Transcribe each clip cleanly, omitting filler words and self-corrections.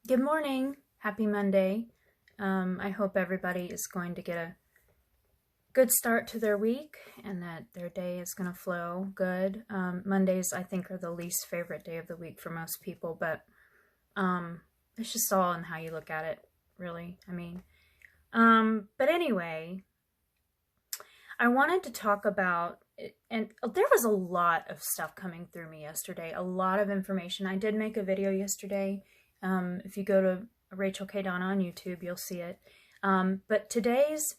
Good morning. Happy Monday. I hope everybody is going to get a good start to their week and that their day is going to flow good. Mondays, I think, are the least favorite day of the week for most people, but it's just all in how you look at it, really. But anyway, I wanted to talk about it, and there was a lot of stuff coming through me yesterday, a lot of information. I did make a video yesterday. If you go to Rachel K. Donna on YouTube, you'll see it. But today's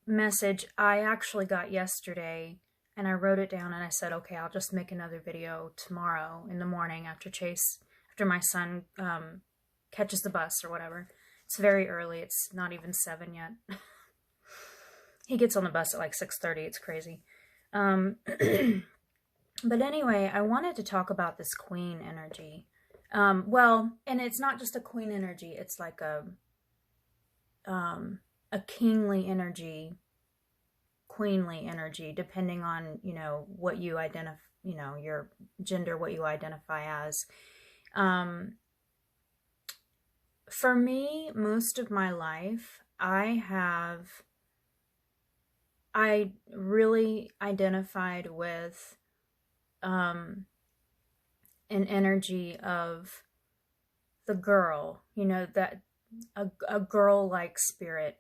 message I actually got yesterday, and I wrote it down and I said, okay, I'll just make another video tomorrow in the morning after my son catches the bus or whatever. It's very early. It's not even 7 yet. He gets on the bus at like 6:30. It's crazy. But anyway, I wanted to talk about this queen energy. And it's not just a queen energy. It's like a kingly energy, queenly energy, depending on, what you identify, your gender, what you identify as. For me, most of my life, I really identified with, an energy of the girl, that a girl-like spirit,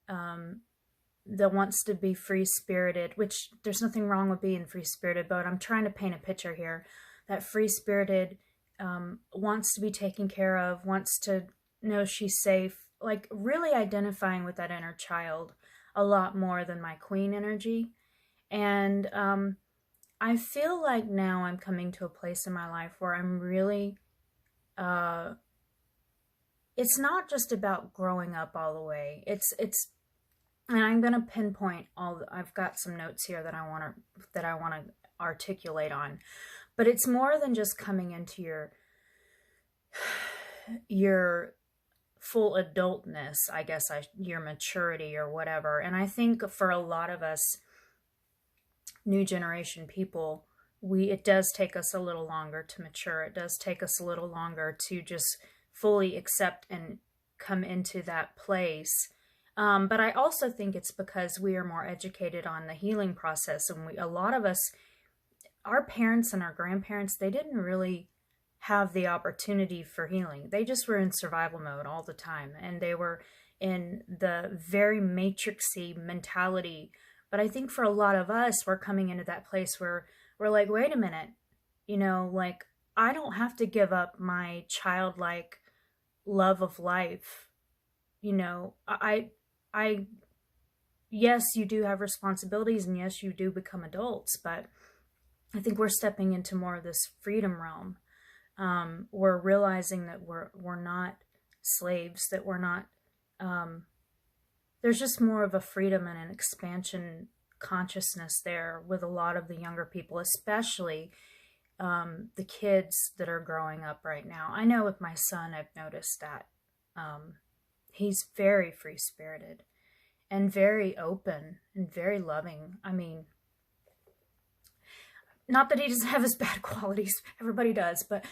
that wants to be free-spirited, which there's nothing wrong with being free-spirited, but I'm trying to paint a picture here, that free-spirited wants to be taken care of, wants to know she's safe, like really identifying with that inner child a lot more than my queen energy. And I feel like now I'm coming to a place in my life where I'm really, it's not just about growing up all the way. And I'm going to pinpoint I've got some notes here that I want to articulate on, but it's more than just coming into your full adultness, I guess, your maturity or whatever. And I think for a lot of us, new generation people, it does take us a little longer to mature. It does take us a little longer to just fully accept and come into that place. But I also think it's because we are more educated on the healing process. And a lot of us, our parents and our grandparents, they didn't really have the opportunity for healing. They just were in survival mode all the time. And they were in the very matrixy mentality. But I think for a lot of us, we're coming into that place where we're like, wait a minute, like I don't have to give up my childlike love of life. Yes, you do have responsibilities, and yes, you do become adults, but I think we're stepping into more of this freedom realm. We're realizing that we're not slaves, that we're not, there's just more of a freedom and an expansion consciousness there with a lot of the younger people, especially the kids that are growing up right now. I know with my son, I've noticed that he's very free-spirited and very open and very loving. Not that he doesn't have his bad qualities. Everybody does, but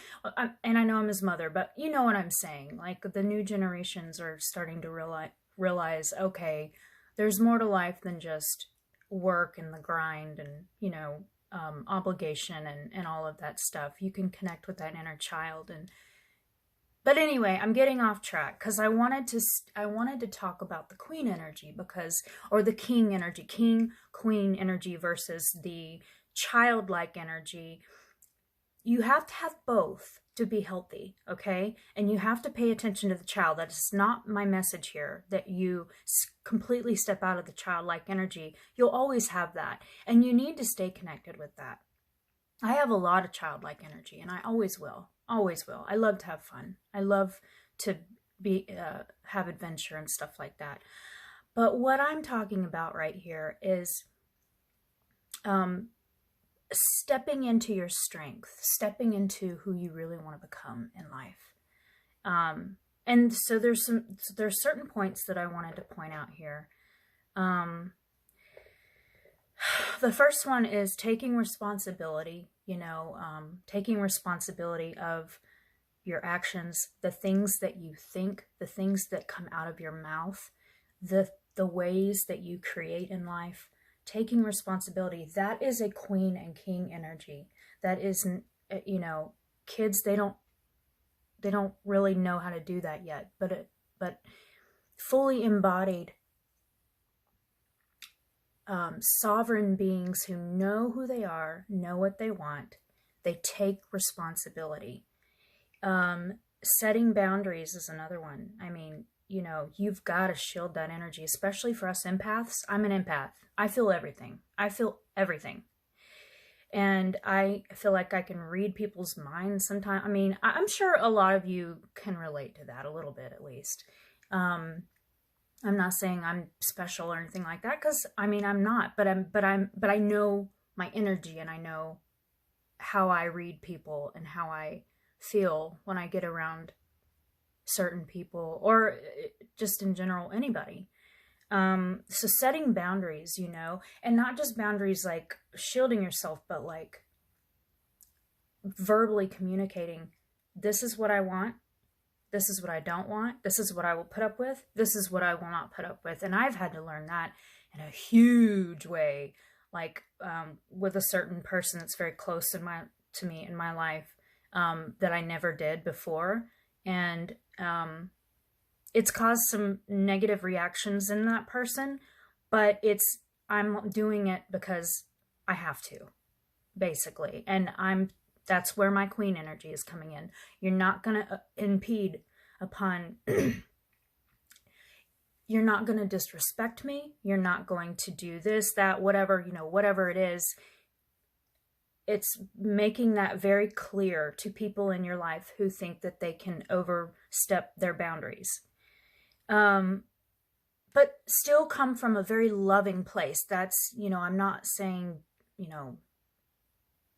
and I know I'm his mother, but you know what I'm saying. Like the new generations are starting to realize, okay, there's more to life than just work and the grind and obligation and all of that stuff. You can connect with that inner child. But anyway, I'm getting off track because I wanted to talk about the queen energy or the king energy, queen energy versus the childlike energy. You have to have both to be healthy, okay? And you have to pay attention to the child. That is not my message here, that you completely step out of the childlike energy. You'll always have that, and you need to stay connected with that. I have a lot of childlike energy, and I always will. Always will. I love to have fun. I love to have adventure and stuff like that. But what I'm talking about right here is stepping into your strength, stepping into who you really want to become in life. And so there's certain points that I wanted to point out here. The first one is taking responsibility, taking responsibility of your actions, the things that you think, the things that come out of your mouth, the ways that you create in life, taking responsibility. That is a queen and king energy. That isn't, you know, kids, they don't really know how to do that yet, but fully embodied sovereign beings who know who they are, know what they want, they take responsibility. Setting boundaries is another one. I mean, you know, you've got to shield that energy, especially for us empaths. I'm an empath. I feel everything. And I feel like I can read people's minds sometimes. I mean, I'm sure a lot of you can relate to that a little bit, at least. I'm not saying I'm special or anything like that, because I mean, I'm not, but I know my energy, and I know how I read people and how I feel when I get around certain people, or just in general, anybody. So setting boundaries, you know, and not just boundaries like shielding yourself, but like verbally communicating, this is what I want, this is what I don't want, this is what I will put up with, this is what I will not put up with. And I've had to learn that in a huge way, like with a certain person that's very close to me in my life, that I never did before. And it's caused some negative reactions in that person, but I'm doing it because I have to, basically. And that's where my queen energy is coming in. You're not going to impede upon, you're not going to disrespect me. You're not going to do this, that, whatever, you know, whatever it is. It's making that very clear to people in your life who think that they can overstep their boundaries. But still come from a very loving place. That's, you know, I'm not saying, you know,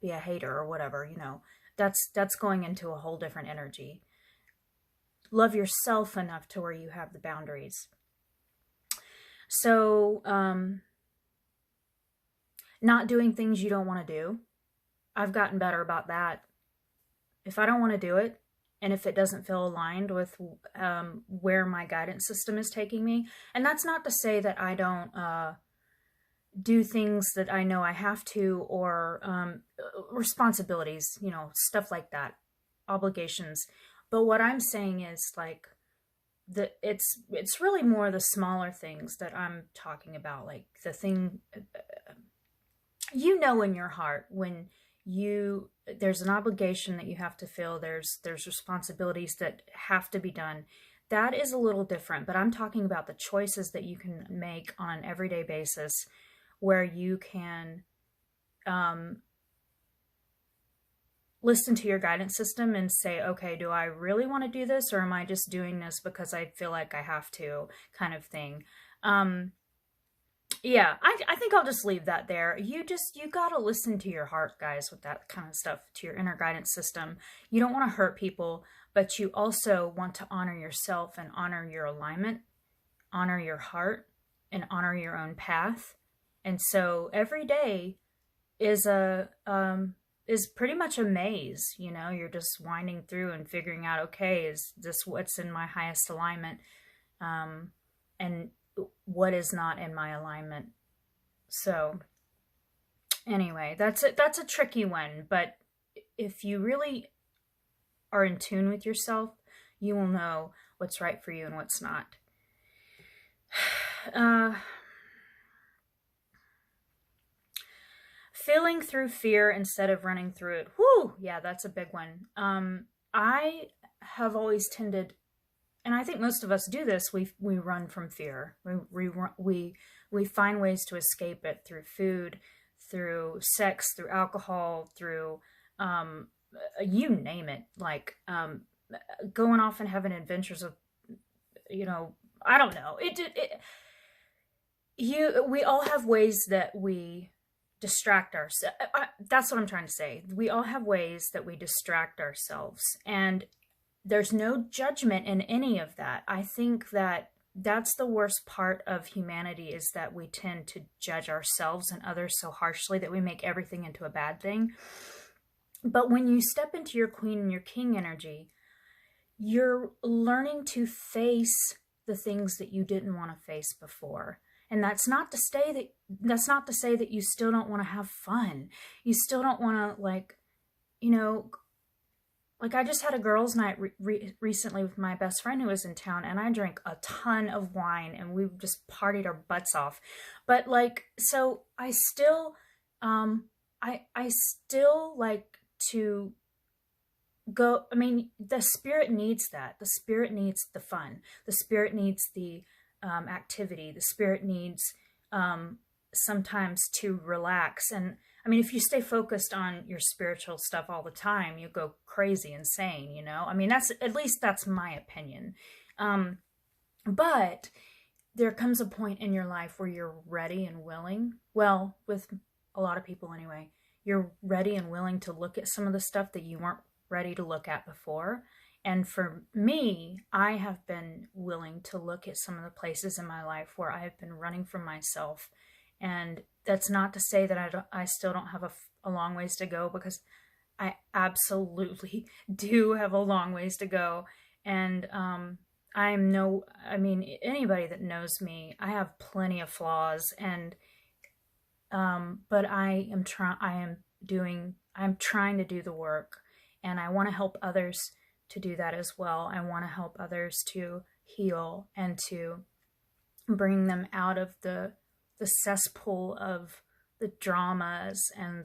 be a hater or whatever, you know, that's going into a whole different energy. Love yourself enough to where you have the boundaries. So, not doing things you don't want to do. I've gotten better about that. If I don't want to do it, and if it doesn't feel aligned with where my guidance system is taking me, and that's not to say that I don't do things that I know I have to, or responsibilities, you know, stuff like that, obligations. But what I'm saying is, like, it's really more the smaller things that I'm talking about, like the thing, you know, in your heart when there's an obligation that you have to fill, there's responsibilities that have to be done. That is a little different, but I'm talking about the choices that you can make on an everyday basis, where you can listen to your guidance system and say, okay, do I really want to do this, or am I just doing this because I feel like I have to, kind of thing. Yeah, I think I'll just leave that there. You got to listen to your heart, guys, with that kind of stuff, to your inner guidance system. You don't want to hurt people, but you also want to honor yourself and honor your alignment, honor your heart, and honor your own path. And so every day is pretty much a maze, you know. You're just winding through and figuring out, okay, is this what's in my highest alignment? And what is not in my alignment. So anyway, that's a tricky one, but if you really are in tune with yourself, you will know what's right for you and what's not. Feeling through fear instead of running through it. Whew, yeah, that's a big one. I have always tended, and I think most of us do this, we run from fear. We find ways to escape it through food, through sex, through alcohol, through you name it, like going off and having adventures of, you know, I don't know. We all have ways that we distract ourselves. That's what I'm trying to say. We all have ways that we distract ourselves, and there's no judgment in any of that. I think that that's the worst part of humanity, is that we tend to judge ourselves and others so harshly that we make everything into a bad thing. But when you step into your queen and your king energy, you're learning to face the things that you didn't want to face before. And that's not to say that you still don't want to have fun. You still don't want to, like, you know, like I just had a girls' night recently with my best friend who was in town, and I drank a ton of wine, and we just partied our butts off. But like, so I still, I still like to go. I mean, the spirit needs that. The spirit needs the fun. The spirit needs the activity. The spirit needs sometimes to relax. And I mean, if you stay focused on your spiritual stuff all the time, you go crazy, insane, you know? I mean, at least that's my opinion. But there comes a point in your life where you're ready and willing. Well, with a lot of people anyway, you're ready and willing to look at some of the stuff that you weren't ready to look at before. And for me, I have been willing to look at some of the places in my life where I have been running from myself. And that's not to say that I still don't have a long ways to go, because I absolutely do have a long ways to go. And I mean, anybody that knows me, I have plenty of flaws, and but I'm trying to do the work, and I want to help others to do that as well. I want to help others to heal and to bring them out of the cesspool of the dramas and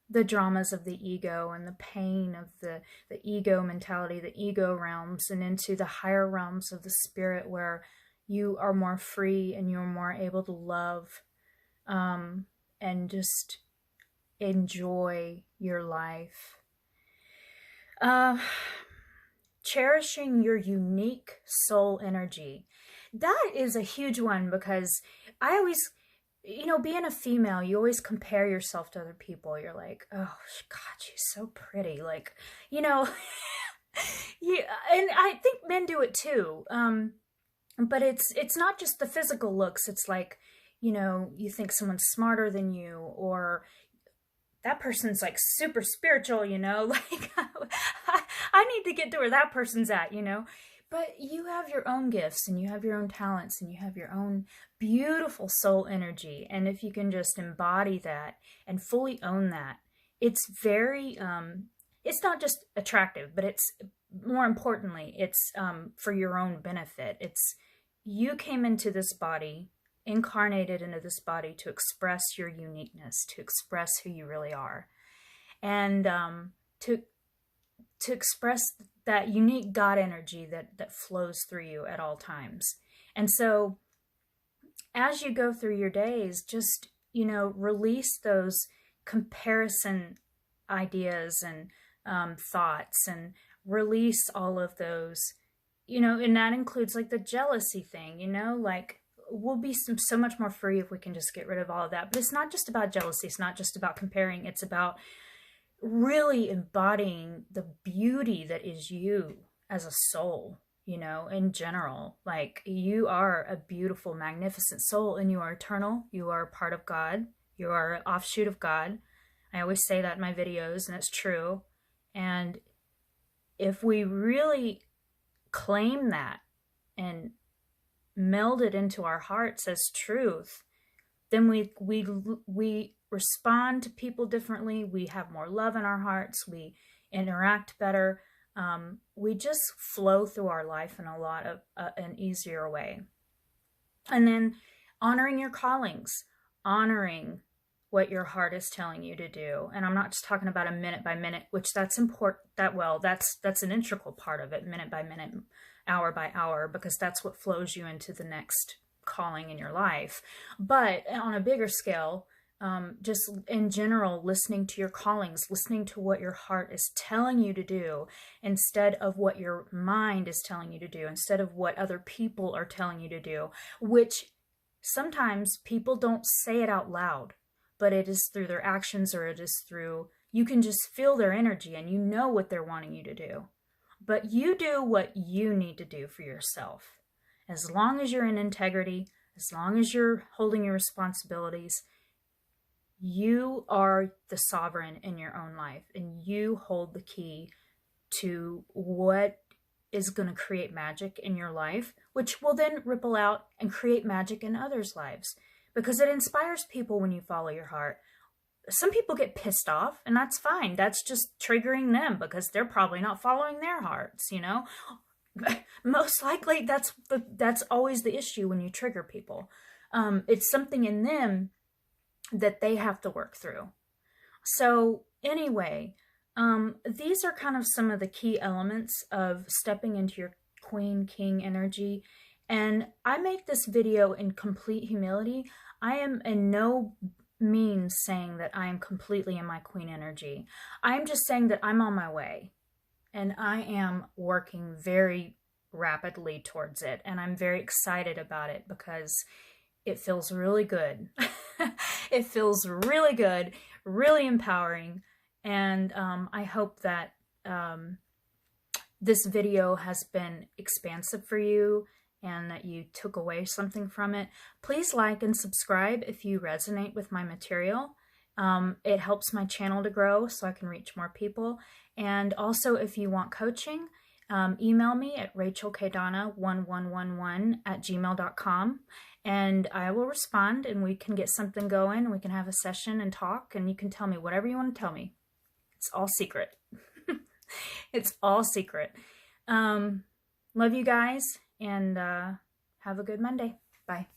the dramas of the ego and the pain of the ego mentality, the ego realms, and into the higher realms of the spirit, where you are more free and you're more able to love and just enjoy your life. Cherishing your unique soul energy. That is a huge one, because I always, you know, being a female, you always compare yourself to other people. You're like, oh God, she's so pretty. Like, you know, yeah, and I think men do it too. But it's not just the physical looks. It's like, you know, you think someone's smarter than you, or that person's like super spiritual, you know, like I need to get to where that person's at, you know. But you have your own gifts, and you have your own talents, and you have your own beautiful soul energy. And if you can just embody that and fully own that, it's very, it's not just attractive, but it's, more importantly, it's for your own benefit. It's, you came into this body, incarnated into this body, to express your uniqueness, to express who you really are, and to express that unique God energy that flows through you at all times. And so as you go through your days, just, you know, release those comparison ideas and thoughts, and release all of those, you know, and that includes like the jealousy thing, you know, like we'll be so much more free if we can just get rid of all of that. But it's not just about jealousy. It's not just about comparing. It's about really embodying the beauty that is you as a soul, you know, in general. Like, you are a beautiful, magnificent soul, and you are eternal. You are a part of God. You are an offshoot of God. I always say that in my videos, and it's true. And if we really claim that and meld it into our hearts as truth, then we respond to people differently. We have more love in our hearts. We interact better. We just flow through our life in a lot of an easier way. And then honoring your callings, honoring what your heart is telling you to do. And I'm not just talking about a minute by minute, which that's important. That's an integral part of it, minute by minute, hour by hour, because that's what flows you into the next calling in your life. But on a bigger scale, just in general, listening to your callings, listening to what your heart is telling you to do, instead of what your mind is telling you to do, instead of what other people are telling you to do, which sometimes people don't say it out loud, but it is through their actions, or it is through, you can just feel their energy and you know what they're wanting you to do. But you do what you need to do for yourself. As long as you're in integrity, as long as you're holding your responsibilities, you are the sovereign in your own life, and you hold the key to what is going to create magic in your life, which will then ripple out and create magic in others' lives, because it inspires people when you follow your heart. Some people get pissed off, and that's fine. That's just triggering them because they're probably not following their hearts, you know? Most likely that's always the issue when you trigger people. It's something in them that they have to work through. So anyway, these are kind of some of the key elements of stepping into your Queen King energy. And I make this video in complete humility. I am in no means saying that I am completely in my Queen energy. I'm just saying that I'm on my way. And I am working very rapidly towards it. And I'm very excited about it because it feels really good. It feels really good, really empowering. And I hope that this video has been expansive for you and that you took away something from it. Please like and subscribe if you resonate with my material. It helps my channel to grow so I can reach more people. And also, if you want coaching, email me at rachelkdonna1111@gmail.com, and I will respond, and we can get something going, and we can have a session and talk, and you can tell me whatever you want to tell me. It's all secret. It's all secret. Love you guys, and have a good Monday. Bye.